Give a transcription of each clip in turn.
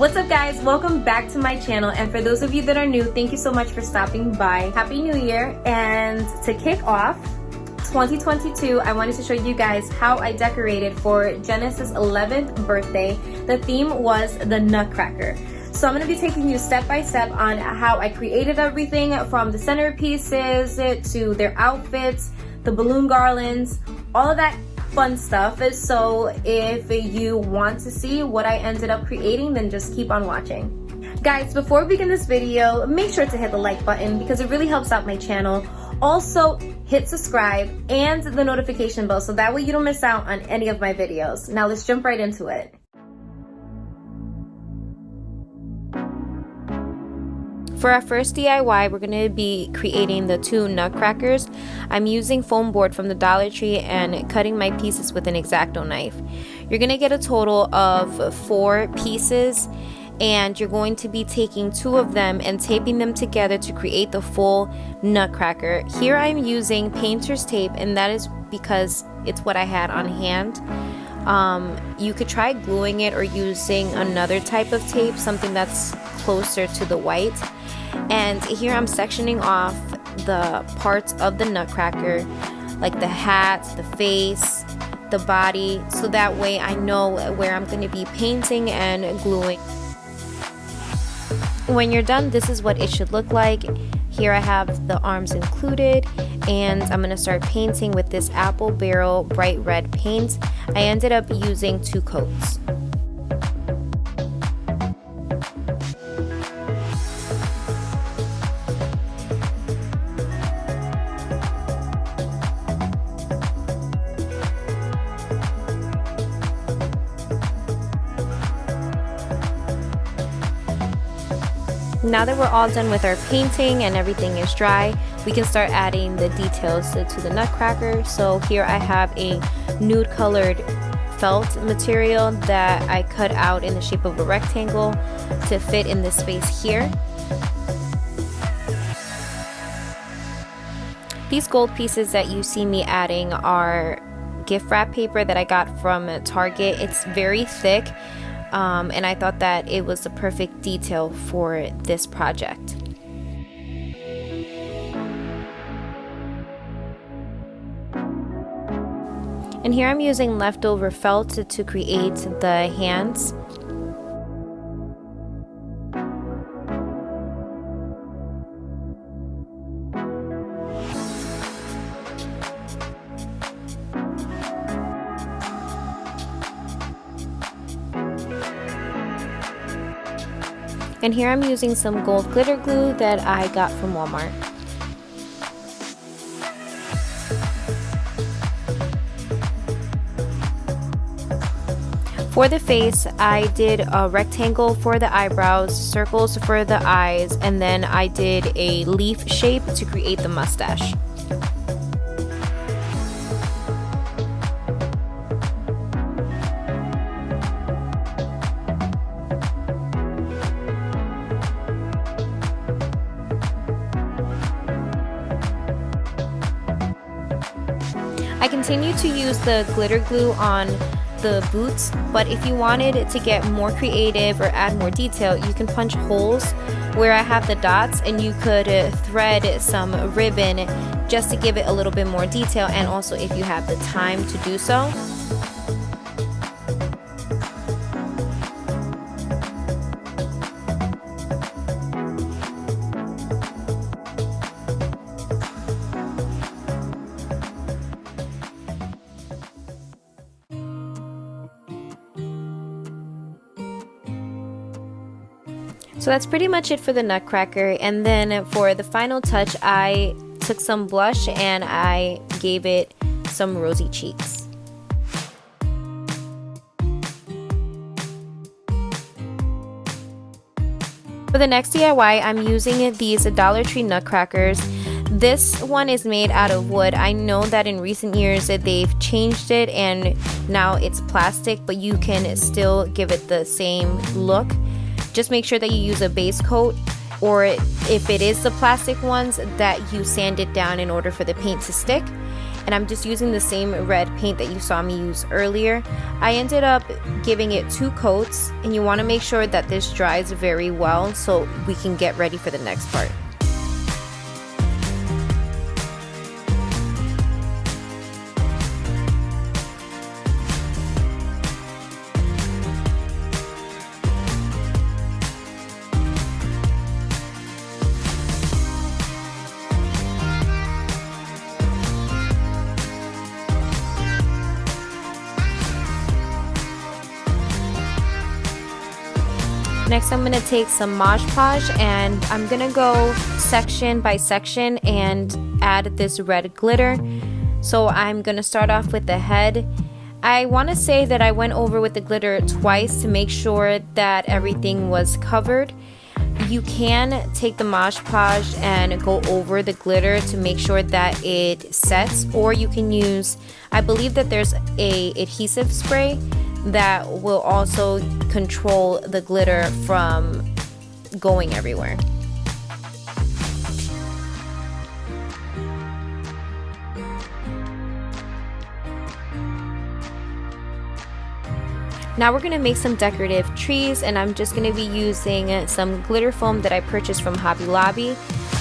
What's up guys, welcome back to my channel, and for those of you that are new, thank you so much for stopping by. Happy New Year. And to kick off 2022, I wanted to show you guys how I decorated for Genesis' 11th birthday. The theme was the Nutcracker. So I'm going to be taking you step by step on how I created everything, from the centerpieces to their outfits, the balloon garlands, all of that fun stuff. So if you want to see what I ended up creating, then just keep on watching. Guys, before we begin this video, make sure to hit the like button because it really helps out my channel. Also, hit subscribe and the notification bell so that way you don't miss out on any of my videos. Now let's jump right into it. For our first DIY, we're going to be creating the two nutcrackers. I'm using foam board from the Dollar Tree and cutting my pieces with an X-Acto knife. You're going to get a total of 4 pieces, and you're going to be taking 2 of them and taping them together to create the full nutcracker. Here I'm using painter's tape, and that is because it's what I had on hand. You could try gluing it or using another type of tape, something that's closer to the white. And here I'm sectioning off the parts of the nutcracker, like the hat, the face, the body, so that way I know where I'm going to be painting and gluing. When you're done, this is what it should look like. Here I have the arms included, and I'm going to start painting with this Apple Barrel bright red paint. I ended up using 2 coats. Now that we're all done with our painting and everything is dry, we can start adding the details to the nutcracker. So here I have a nude colored felt material that I cut out in the shape of a rectangle to fit in this space here. These gold pieces that you see me adding are gift wrap paper that I got from Target. It's very thick. And I thought that it was the perfect detail for this project. And here I'm using leftover felt to create the hands. And here I'm using some gold glitter glue that I got from Walmart. For the face, I did a rectangle for the eyebrows, circles for the eyes, and then I did a leaf shape to create the mustache. I continue to use the glitter glue on the boots, but if you wanted to get more creative or add more detail, you can punch holes where I have the dots, and you could thread some ribbon just to give it a little bit more detail, and also if you have the time to do so. So that's pretty much it for the nutcracker, and then for the final touch, I took some blush and I gave it some rosy cheeks. For the next DIY, I'm using these Dollar Tree nutcrackers. This one is made out of wood. I know that in recent years they've changed it and now it's plastic, but you can still give it the same look. Just make sure that you use a base coat, or if it is the plastic ones, that you sand it down in order for the paint to stick. and I'm just using the same red paint that you saw me use earlier. I ended up giving it 2 coats, and you want to make sure that this dries very well so we can get ready for the next part. Next, I'm going to take some Mod Podge and I'm going to go section by section and add this red glitter. So I'm going to start off with the head. I want to say that I went over with the glitter twice to make sure that everything was covered. You can take the Mod Podge and go over the glitter to make sure that it sets, or you can use, I believe that there's a adhesive spray that will also control the glitter from going everywhere. Now we're going to make some decorative trees, and I'm just going to be using some glitter foam that I purchased from Hobby Lobby.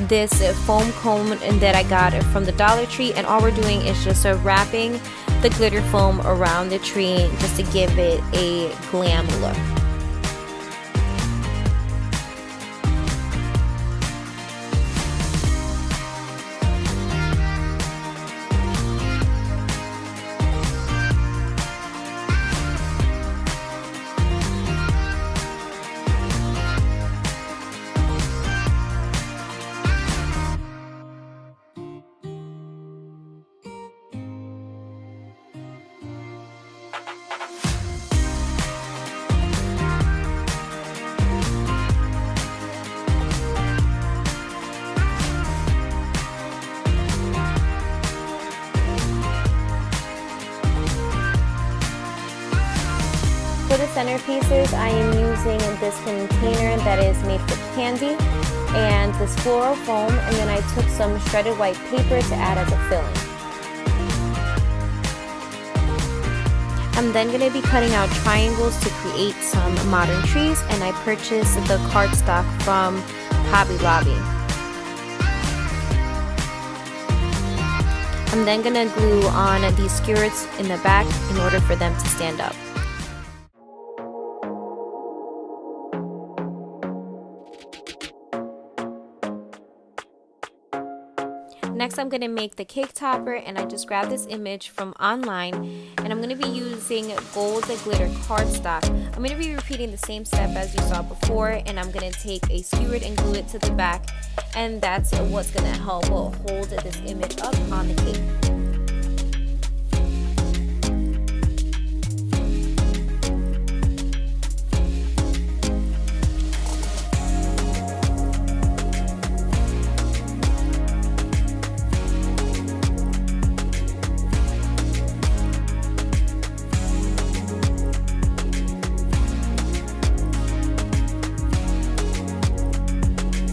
This foam cone that I got from the Dollar Tree, and all we're doing is just wrapping the glitter foam around the tree just to give it a glam look. For the centerpieces, I am using this container that is made for candy and this floral foam, and then I took some shredded white paper to add as a filling. I'm then going to be cutting out triangles to create some modern trees, and I purchased the cardstock from Hobby Lobby. I'm then going to glue on these skirts in the back in order for them to stand up. Next, I'm going to make the cake topper, and I just grabbed this image from online, and I'm going to be using gold glitter cardstock. I'm going to be repeating the same step as you saw before, and I'm going to take a skewer and glue it to the back, and that's what's going to help hold this image up on the cake.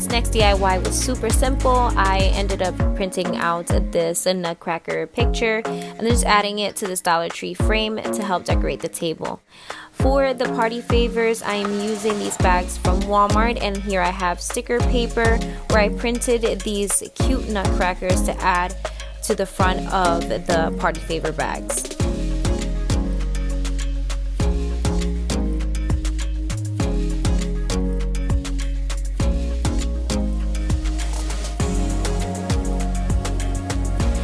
Next DIY was super simple. I ended up printing out this Nutcracker picture and just adding it to this Dollar Tree frame to help decorate the table. For the party favors, I am using these bags from Walmart, and here I have sticker paper where I printed these cute nutcrackers to add to the front of the party favor bags.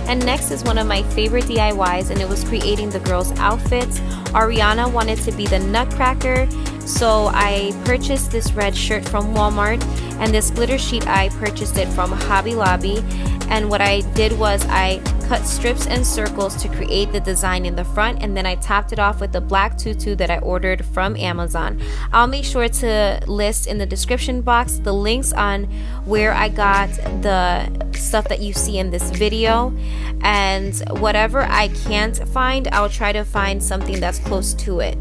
And next is one of my favorite DIYs, and it was creating the girls' outfits. Ariana wanted to be the Nutcracker, so I purchased this red shirt from Walmart, and this glitter sheet I purchased it from Hobby Lobby. And what I did was I cut strips and circles to create the design in the front, and then I topped it off with the black tutu that I ordered from Amazon. I'll make sure to list in the description box the links on where I got the stuff that you see in this video, and whatever I can't find, I'll try to find something that's close to it.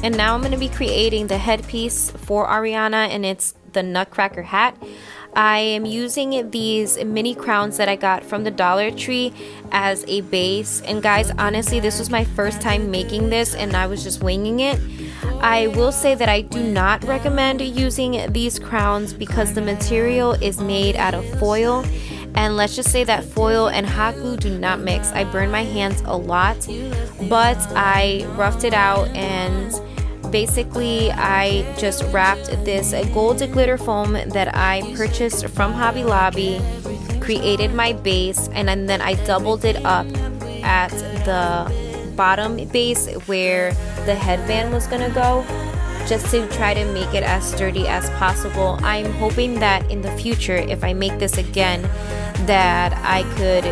And now I'm going to be creating the headpiece for Ariana, and it's the Nutcracker hat. I am using these mini crowns that I got from the Dollar Tree as a base. And guys, honestly, this was my first time making this and I was just winging it. I will say that I do not recommend using these crowns because the material is made out of foil. And let's just say that foil and hot glue do not mix. I burned my hands a lot, but I roughed it out, and basically I just wrapped this gold glitter foam that I purchased from Hobby Lobby, created my base, and then I doubled it up at the bottom base where the headband was gonna go, just to try to make it as sturdy as possible. I'm hoping that in the future, if I make this again, that I could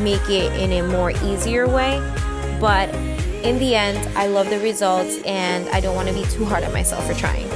make it in a more easier way. But in the end, I love the results and I don't want to be too hard on myself for trying.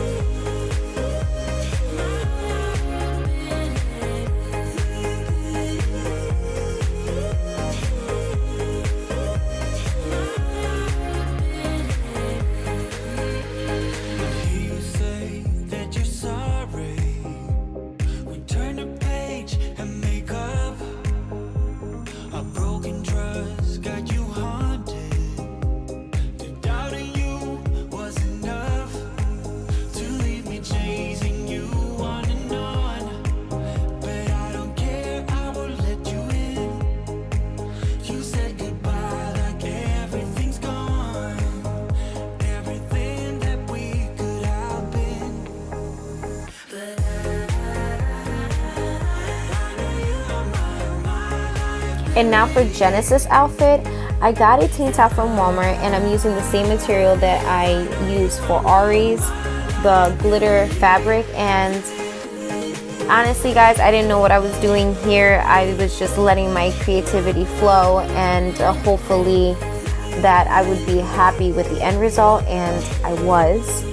And now for Genesis outfit, I got a tank top from Walmart and I'm using the same material that I used for Ari's, the glitter fabric. And honestly guys, I didn't know what I was doing here. I was just letting my creativity flow, and hopefully that I would be happy with the end result, and I was.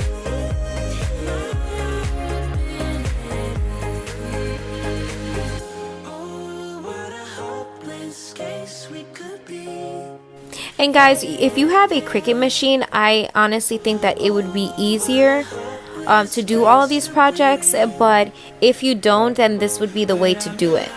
And guys, if you have a Cricut machine, I honestly think that it would be easier to do all of these projects, but if you don't, then this would be the way to do it.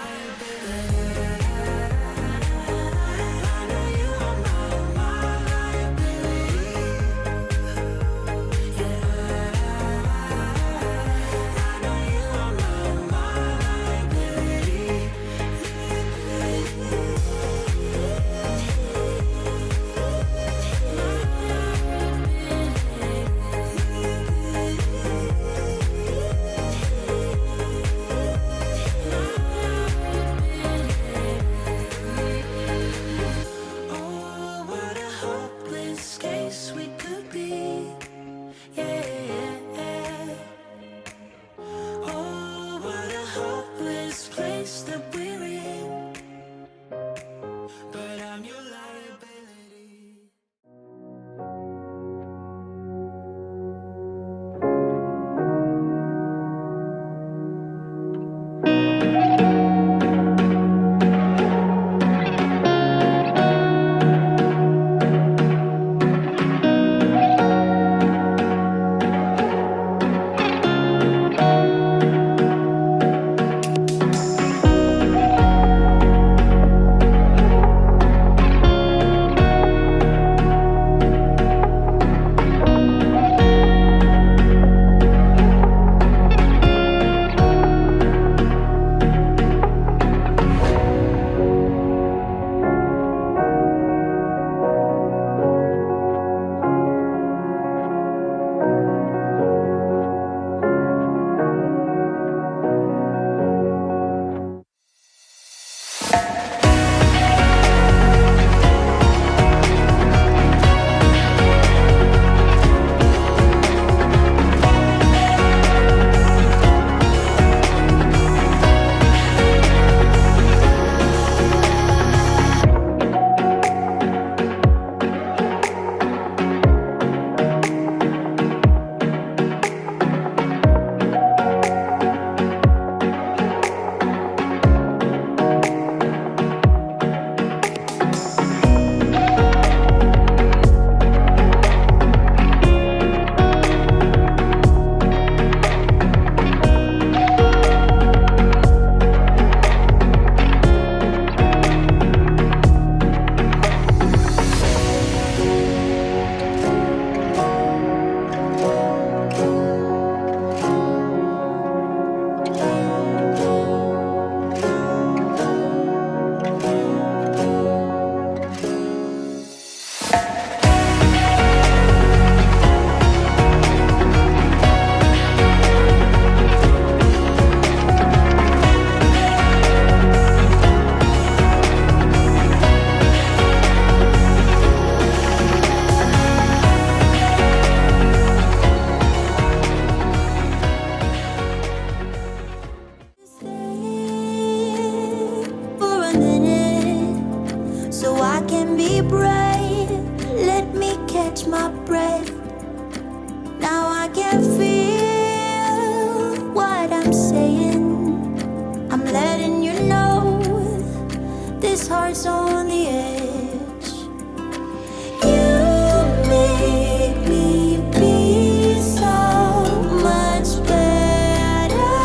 can feel what I'm saying. I'm letting you know this heart's on the edge. You make me be so much better.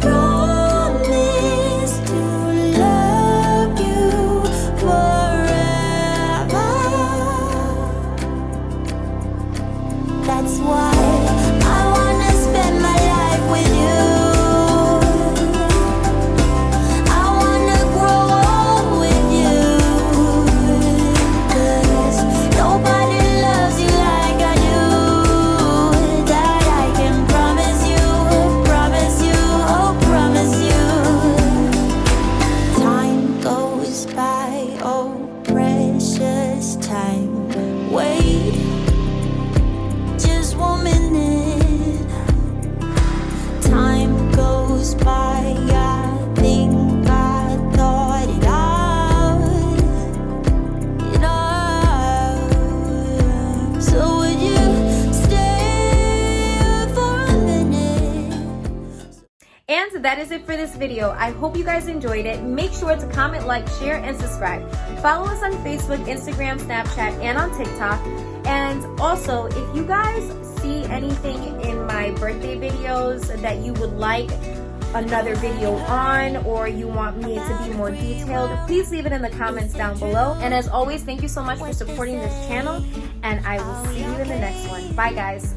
Promise to love you forever. That's why I wanna spend my life with you. I wanna grow old with you. 'Cause nobody loves you like I do. That I can promise you, oh promise you. Time goes by, oh precious time. Wait just 1 minute. Time goes by, I think I thought it out, So would you stay for a minute? And that is it for this video. I hope you guys enjoyed it. Make sure to comment, like, share, and subscribe. Follow us on Facebook, Instagram, Snapchat, and on TikTok. And also, if you guys see anything in my birthday videos that you would like another video on, or you want me to be more detailed, please leave it in the comments down below. And as always, thank you so much for supporting this channel, and I will see you in the next one. Bye, guys.